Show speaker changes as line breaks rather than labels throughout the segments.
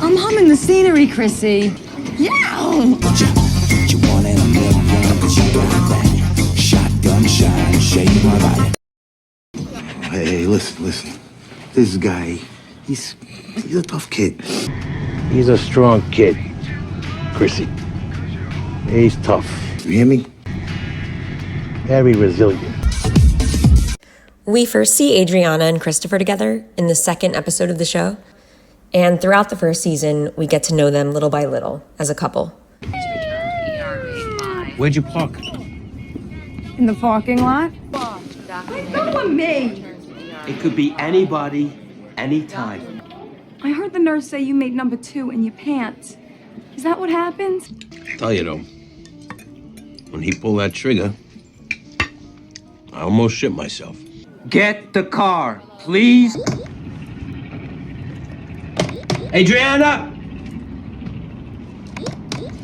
I'm humming the scenery, Chrissy. Yeah!
You want it, I'm living, 'cause you got that shotgun shine, shake my body.
Hey, listen. This guy, he's a tough kid.
He's a strong kid, Chrissy. He's tough.
You hear me?
Very resilient.
We first see Adriana and Christopher together in the second episode of the show. And throughout the first season, we get to know them little by little as a couple.
Where'd you park?
In the parking lot?
Me.
It could be anybody, anytime.
I heard the nurse say you made number 2 in your pants. Is that what happened?
Tell you though, when he pulled that trigger, I almost shit myself. Get the car, please. Adriana!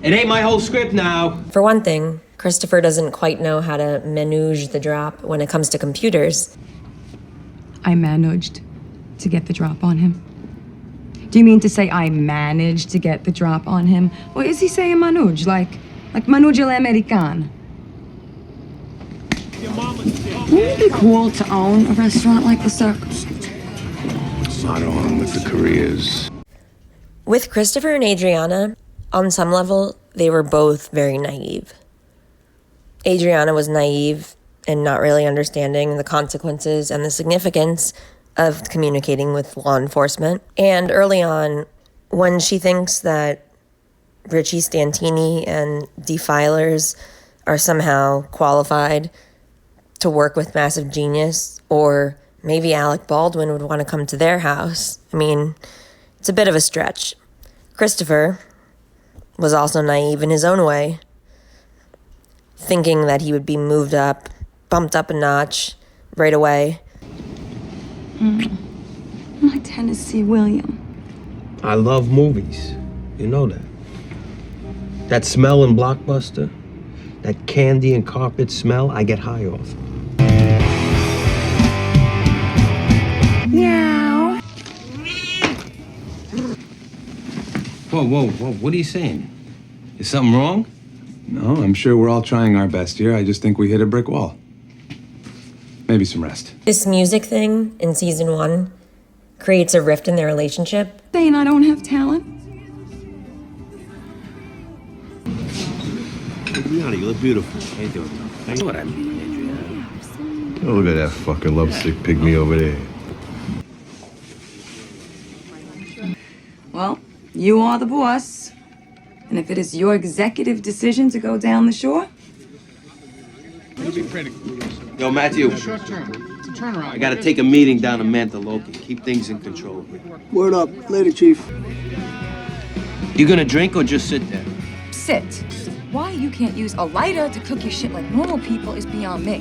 It ain't my whole script now.
For one thing, Christopher doesn't quite know how to manage the drop when it comes to computers.
I managed to get the drop on him. Do you mean to say I managed to get the drop on him? Or is he saying manuj, like manuj al-american? Wouldn't it be cool to own a restaurant like the Circus?
Not on with the careers.
With Christopher and Adriana, on some level, they were both very naive. Adriana was naive and not really understanding the consequences and the significance of communicating with law enforcement. And early on, when she thinks that Richie Stantini and defilers are somehow qualified to work with Massive Genius, or maybe Alec Baldwin would want to come to their house, I mean, it's a bit of a stretch. Christopher was also naive in his own way, thinking that he would be moved up, bumped up a notch right away.
My Tennessee William.
I love movies. You know that. That smell in Blockbuster, that candy and carpet smell, I get high off.
Meow.
Whoa, what are you saying? Is something wrong?
No, I'm sure we're all trying our best here. I just think we hit a brick wall. Maybe some rest.
This music thing in season 1 creates a rift in their relationship.
Saying I don't have talent?
Adriana, you look beautiful. How you doing?
I know what I mean, Adriana.
Oh, look at that fucking lovesick pygmy over there.
Well, you are the boss. And if it is your executive decision to go down the shore,
Yo, Matthew. Short term. It's a turnaround. I gotta take a meeting down in Mantaloki. Keep things in control.
Word up. Later, Chief.
You gonna drink or just sit there?
sit. Why you can't use a lighter to cook your shit like normal people is beyond me.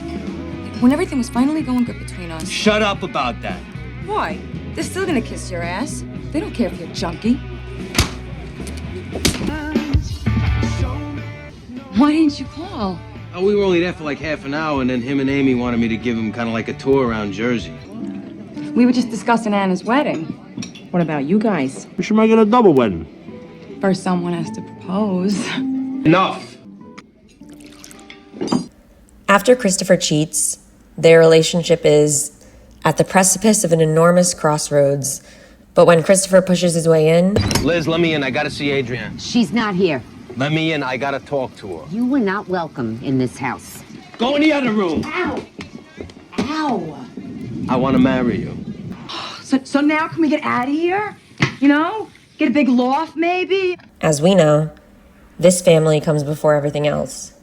When everything was finally going good between us...
Shut up about that.
Why? They're still gonna kiss your ass. They don't care if you're junkie. Why didn't you call?
Oh, we were only there for like half an hour, and then him and Amy wanted me to give him kind of like a tour around Jersey.
We were just discussing Anna's wedding. What about you guys?
We should make it a double wedding.
First someone has to propose.
Enough!
After Christopher cheats, their relationship is at the precipice of an enormous crossroads. But when Christopher pushes his way in...
Liz, let me in. I gotta see Adriana.
She's not here.
Let me in. I gotta talk to her.
You were not welcome in this house.
Go in the other room.
Ow! Ow!
I want to marry you.
So now can we get out of here? You know? Get a big loft, maybe?
As we know, this family comes before everything else.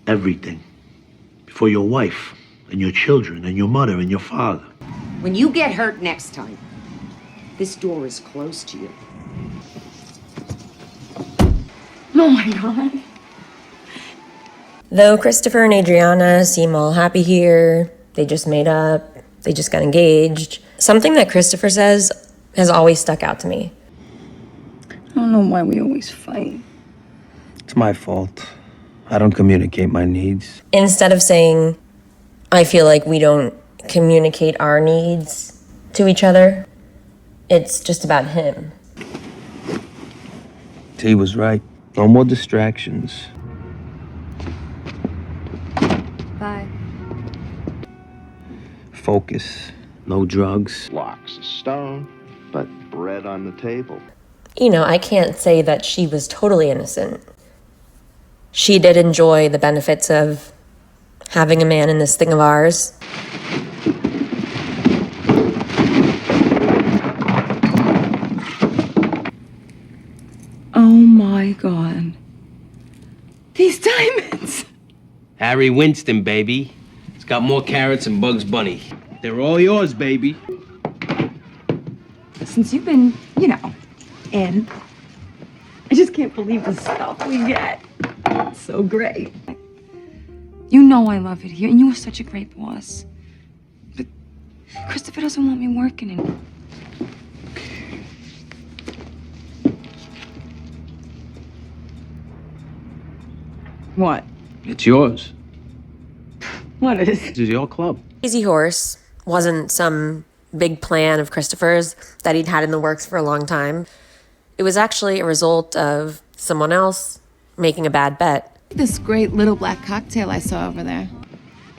Everything. Before your wife and your children and your mother and your father.
When you get hurt next time, this door is closed to you.
Oh my God.
Though Christopher and Adriana seem all happy here, they just made up, they just got engaged, something that Christopher says has always stuck out to me.
I don't know why we always fight.
It's my fault. I don't communicate my needs.
Instead of saying, I feel like we don't communicate our needs to each other, it's just about him.
T was right. No more distractions.
Bye.
Focus. No drugs.
Locks a stone, but bread on the table.
You know, I can't say that she was totally innocent. She did enjoy the benefits of having a man in this thing of ours.
Oh my God. These diamonds.
Harry Winston, baby. It's got more carrots than Bugs Bunny. They're all yours, baby.
Since you've been, in, I just can't believe the stuff we get. It's so great. You know I love it here, and you are such a great boss. But Christopher doesn't want me working anymore. What?
It's yours.
What is?
This is your club.
Crazy Horse wasn't some big plan of Christopher's that he'd had in the works for a long time. It was actually a result of someone else making a bad bet.
This great little black cocktail I saw over there.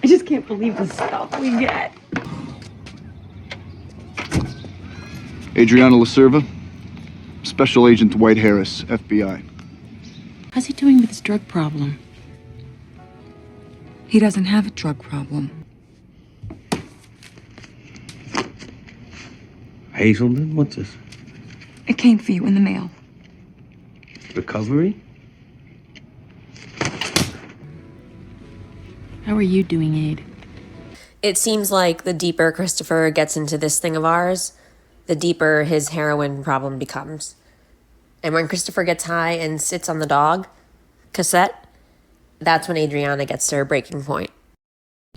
I just can't believe the stuff we get.
Adriana LaServa, Special Agent Dwight Harris, FBI.
How's he doing with his drug problem?
He doesn't have a drug problem.
Hazelden, what's this?
It came for you in the mail.
Recovery?
How are you doing, Aid?
It seems like the deeper Christopher gets into this thing of ours, the deeper his heroin problem becomes. And when Christopher gets high and sits on the dog cassette, that's when Adriana gets to her breaking point.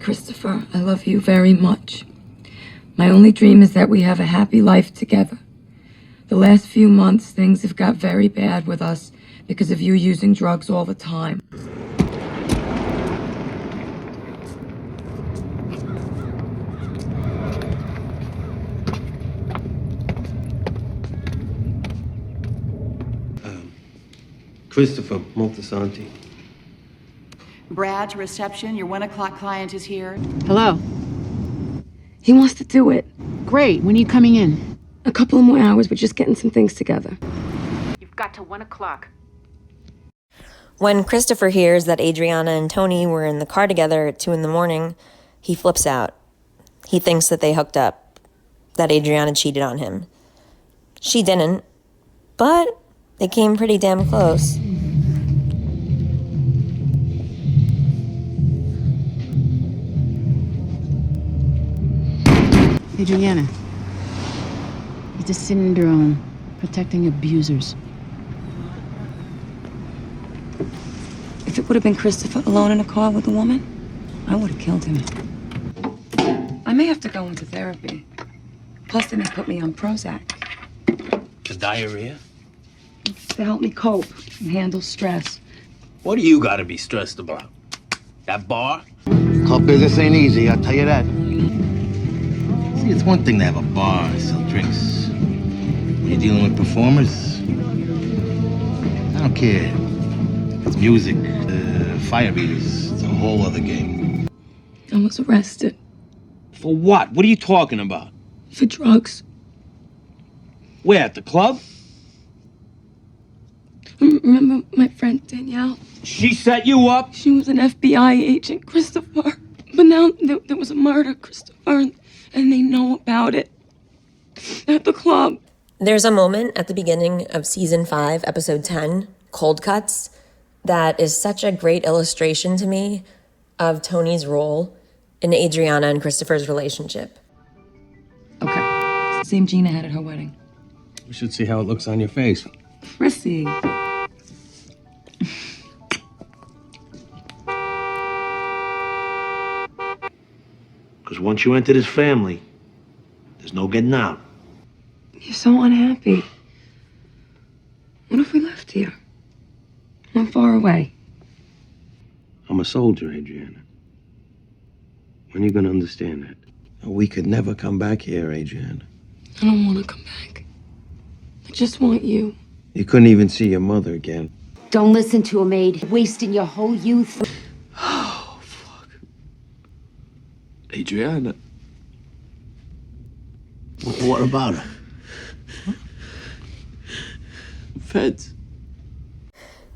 Christopher, I love you very much. My only dream is that we have a happy life together. The last few months, things have got very bad with us because of you using drugs all the time.
Christopher Moltisanti.
Brad to reception. Your 1 o'clock client is here.
Hello.
He wants to do it.
Great. When are you coming in?
A couple of more hours, we're just getting some things together.
You've got till 1 o'clock.
When Christopher hears that Adriana and Tony were in the car together at 2 a.m, he flips out. He thinks that they hooked up, that Adriana cheated on him. She didn't, but they came pretty damn close.
Adriana. He's a syndrome, protecting abusers.
If it would have been Christopher alone in a car with a woman, I would have killed him. I may have to go into therapy. Plus, they may put me on Prozac
The diarrhea?
to help me cope and handle stress.
What do you gotta be stressed about? That bar?
Club business ain't easy, I'll tell you that. See, it's one thing to have a bar and sell drinks. When you're dealing with performers, I don't care. It's music, fire beaters, it's a whole other game.
I was arrested
For what? What are you talking about?
for drugs.
Where, at the club?
Remember my friend Danielle?
She set you up?
She was an FBI agent, Christopher. But now there was a murder, Christopher, and they know about it. At the club.
There's a moment at the beginning of season 5, episode 10, Cold Cuts, that is such a great illustration to me of Tony's role in Adriana and Christopher's relationship.
Okay. Same Gina had at her wedding.
We should see how it looks on your face.
Chrissy.
Because once you enter this family, there's no getting out.
You're so unhappy. What if we left here? I'm far away.
I'm a soldier, Adriana. When are you gonna understand that? We could never come back here, Adriana.
I don't want to come back. I just want you.
You couldn't even see your mother again.
Don't listen to him, Aid. Wasting your whole youth.
Oh, fuck. Adriana.
What about her?
Feds.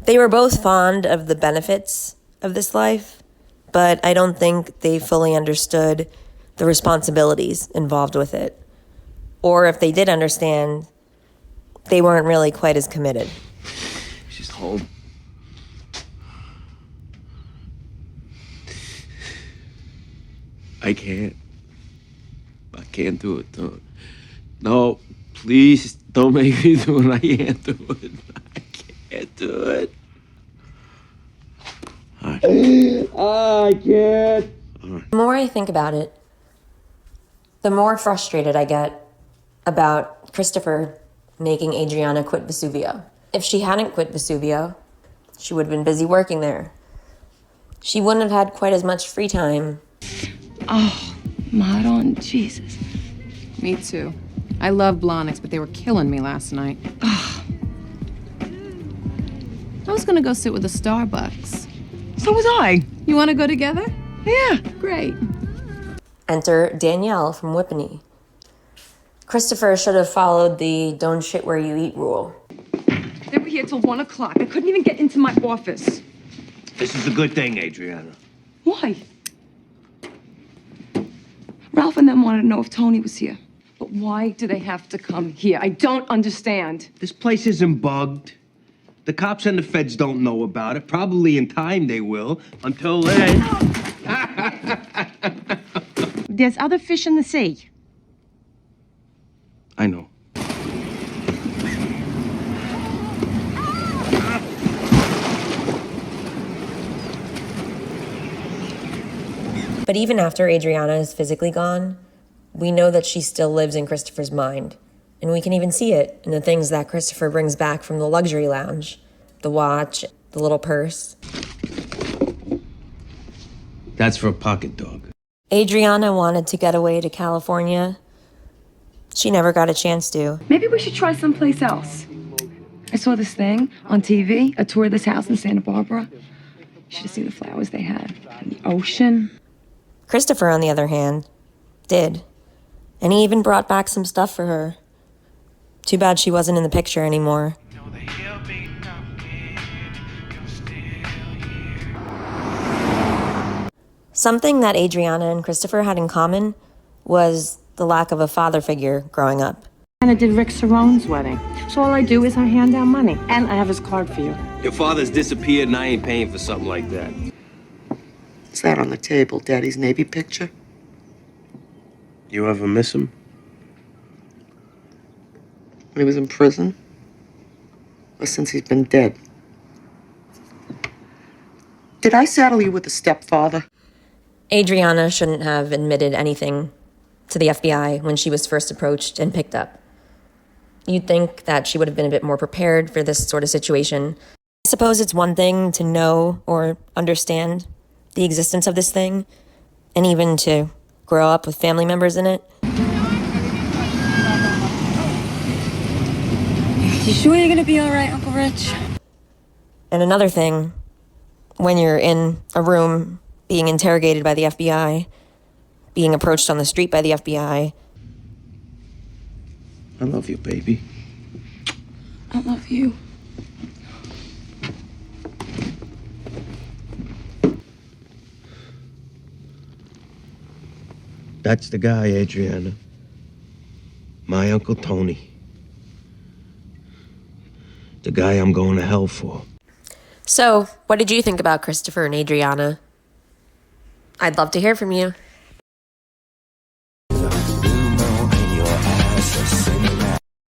They were both fond of the benefits of this life, but I don't think they fully understood the responsibilities involved with it. Or if they did understand, they weren't really quite as committed.
She's home. I can't do it. No, please don't make me do it. I can't do it. I can't do it.
I can't.
The more I think about it, the more frustrated I get about Christopher making Adriana quit Vesuvio. If she hadn't quit Vesuvio, she would have been busy working there. She wouldn't have had quite as much free time.
Oh, Maron, Jesus.
Me too. I love Blahniks, but they were killing me last night. I was gonna go sit with the Starbucks.
So was I.
You wanna go together?
Yeah.
Great.
Enter Danielle from Whippany. Christopher should have followed the don't shit where you eat rule.
They were here till 1 o'clock. I couldn't even get into my office.
This is a good thing, Adriana.
Why? Ralph and them wanted to know if Tony was here. But why do they have to come here? I don't understand.
This place isn't bugged. The cops and the feds don't know about it. Probably in time they will. Until then...
There's other fish in the sea.
I know.
But even after Adriana is physically gone, we know that she still lives in Christopher's mind. And we can even see it in the things that Christopher brings back from the luxury lounge. The watch, the little purse.
That's for a pocket dog.
Adriana wanted to get away to California. She never got a chance to.
Maybe we should try someplace else. I saw this thing on TV, a tour of this house in Santa Barbara. You should have seen the flowers they had. And the ocean.
Christopher, on the other hand, did. And he even brought back some stuff for her. Too bad she wasn't in the picture anymore. Something that Adriana and Christopher had in common was the lack of a father figure growing up.
And I did Rick Sarone's wedding. So all I do is I hand out money. And I have his card for you.
Your father's disappeared and I ain't paying for something like that.
What's that on the table? Daddy's Navy picture?
You ever miss him?
When he was in prison? Or since he's been dead? Did I saddle you with a stepfather?
Adriana shouldn't have admitted anything to the FBI when she was first approached and picked up. You'd think that she would have been a bit more prepared for this sort of situation. I suppose it's one thing to know or understand the existence of this thing, and even to grow up with family members in it.
You sure you're gonna be all right, Uncle Rich?
And another thing, when you're in a room being interrogated by the FBI, being approached on the street by the FBI.
I love you, baby.
I love you.
That's the guy, Adriana. My Uncle Tony. The guy I'm going to hell for.
So, what did you think about Christopher and Adriana? I'd love to hear from you.